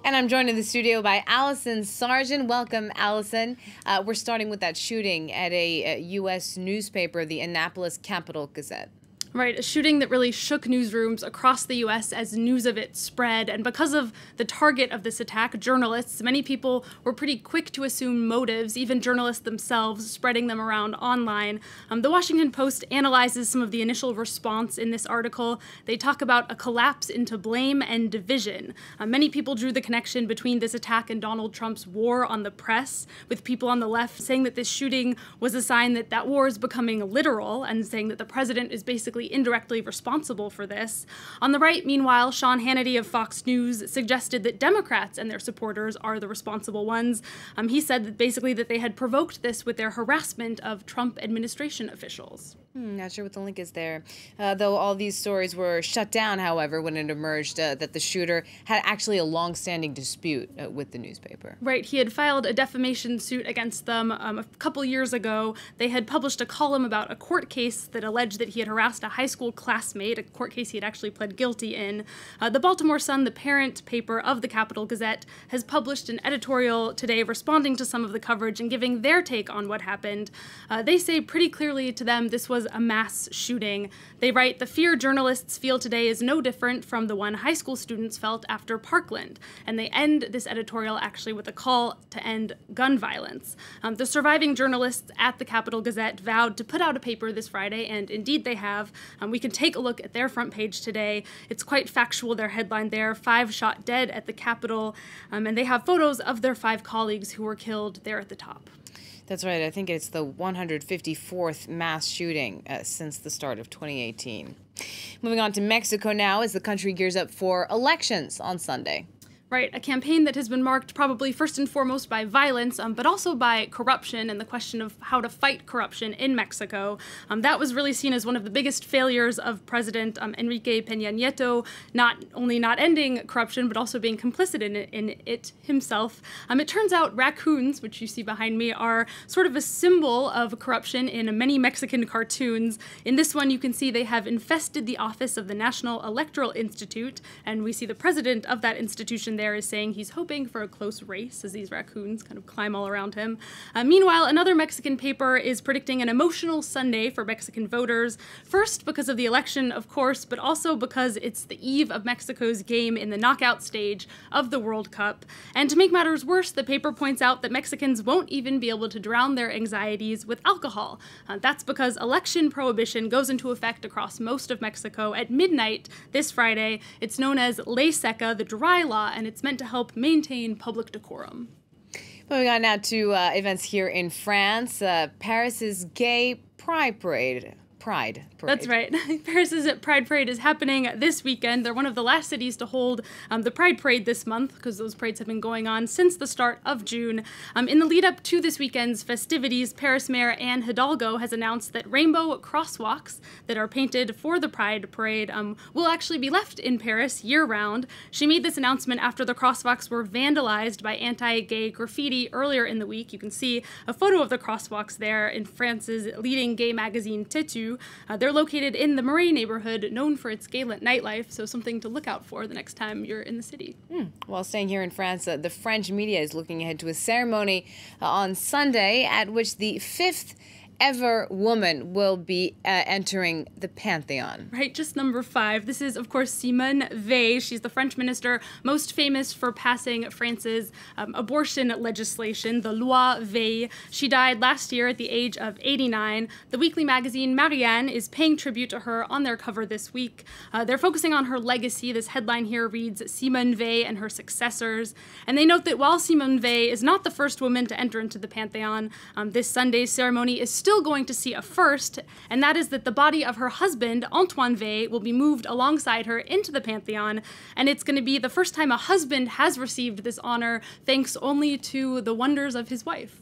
And I'm joined in the studio by Allison Sargent. Welcome, Allison. We're starting with that shooting at a U.S. newspaper, the Annapolis Capital Gazette. Right, a shooting that really shook newsrooms across the U.S. as news of it spread. And because of the target of this attack, journalists, many people were pretty quick to assume motives, even journalists themselves, spreading them around online. The Washington Post analyzes some of the initial response in this article. They talk about a collapse into blame and division. Many people drew the connection between this attack and Donald Trump's war on the press, with people on the left saying that this shooting was a sign that that war is becoming literal and saying that the president is basically indirectly responsible for this. On the right, meanwhile, Sean Hannity of Fox News suggested that Democrats and their supporters are the responsible ones. He said that basically that they had provoked this with their harassment of Trump administration officials. Not sure what the link is there. Though all these stories were shut down, however, when it emerged that the shooter had actually a long-standing dispute with the newspaper. Right. He had filed a defamation suit against them a couple years ago. They had published a column about a court case that alleged that he had harassed a high school classmate, a court case he had actually pled guilty in. The Baltimore Sun, the parent paper of the Capital Gazette, has published an editorial today responding to some of the coverage and giving their take on what happened. They say pretty clearly to them this was a mass shooting. They write, "The fear journalists feel today is no different from the one high school students felt after Parkland." And they end this editorial actually with a call to end gun violence. The surviving journalists at the Capital Gazette vowed to put out a paper this Friday, and indeed they have. We can take a look at their front page today. It's quite factual, their headline there, 5 shot dead at the Capitol, and they have photos of their 5 colleagues who were killed there at the top. That's right. I think it's the 154th mass shooting since the start of 2018. Moving on to Mexico now as the country gears up for elections on Sunday. Right, a campaign that has been marked probably first and foremost by violence, but also by corruption and the question of how to fight corruption in Mexico. That was really seen as one of the biggest failures of President Enrique Peña Nieto, not only not ending corruption, but also being complicit in it himself. It turns out raccoons, which you see behind me, are sort of a symbol of corruption in many Mexican cartoons. In this one, you can see they have infested the office of the National Electoral Institute, and we see the president of that institution there is saying he's hoping for a close race as these raccoons kind of climb all around him. Meanwhile, another Mexican paper is predicting an emotional Sunday for Mexican voters, first because of the election, of course, but also because it's the eve of Mexico's game in the knockout stage of the World Cup. And to make matters worse, the paper points out that Mexicans won't even be able to drown their anxieties with alcohol. That's because election prohibition goes into effect across most of Mexico at midnight this Friday. It's known as Ley Seca, the dry law, and it's meant to help maintain public decorum. Moving on now to events here in France. Paris's gay pride parade. That's right. Paris's Pride Parade is happening this weekend. They're one of the last cities to hold the Pride Parade this month because those parades have been going on since the start of June. In the lead up to this weekend's festivities, Paris Mayor Anne Hidalgo has announced that rainbow crosswalks that are painted for the Pride Parade will actually be left in Paris year-round. She made this announcement after the crosswalks were vandalized by anti-gay graffiti earlier in the week. You can see a photo of the crosswalks there in France's leading gay magazine, Têtu. They're located in the Marais neighborhood, known for its gay nightlife, so something to look out for the next time you're in the city. While staying here in France, the French media is looking ahead to a ceremony on Sunday at which the 5th ever woman will be entering the Pantheon. Right, just number 5. This is, of course, Semen Vey. She's the French minister most famous for passing France's abortion legislation, the Loi Vey. She died last year at the age of 89. The weekly magazine Marianne is paying tribute to her on their cover this week. They're focusing on her legacy. This headline here reads, Semen Vey and her successors. And they note that while Semen Vey is not the first woman to enter into the Pantheon, this Sunday's ceremony is still going to see a first, and that is that the body of her husband, Antoine Vey, will be moved alongside her into the Pantheon, and it's going to be the first time a husband has received this honor, thanks only to the wonders of his wife.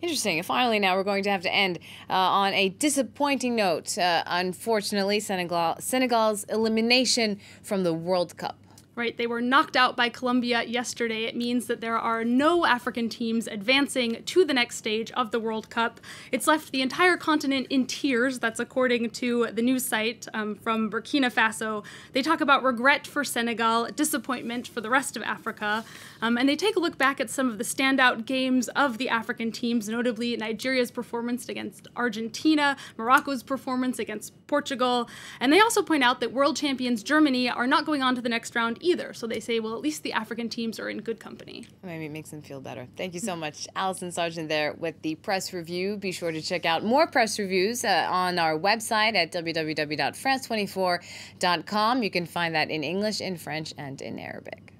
Interesting. Finally, now we're going to have to end on a disappointing note. Unfortunately, Senegal's elimination from the World Cup. Right, they were knocked out by Colombia yesterday. It means that there are no African teams advancing to the next stage of the World Cup. It's left the entire continent in tears. That's according to the news site from Burkina Faso. They talk about regret for Senegal, disappointment for the rest of Africa, and they take a look back at some of the standout games of the African teams, notably Nigeria's performance against Argentina, Morocco's performance against Portugal, and they also point out that world champions Germany are not going on to the next round either. So they say, well, at least the African teams are in good company. Maybe it makes them feel better. Thank you so much, Allison Sargent there with the press review. Be sure to check out more press reviews on our website at www.france24.com. You can find that in English, in French, and in Arabic.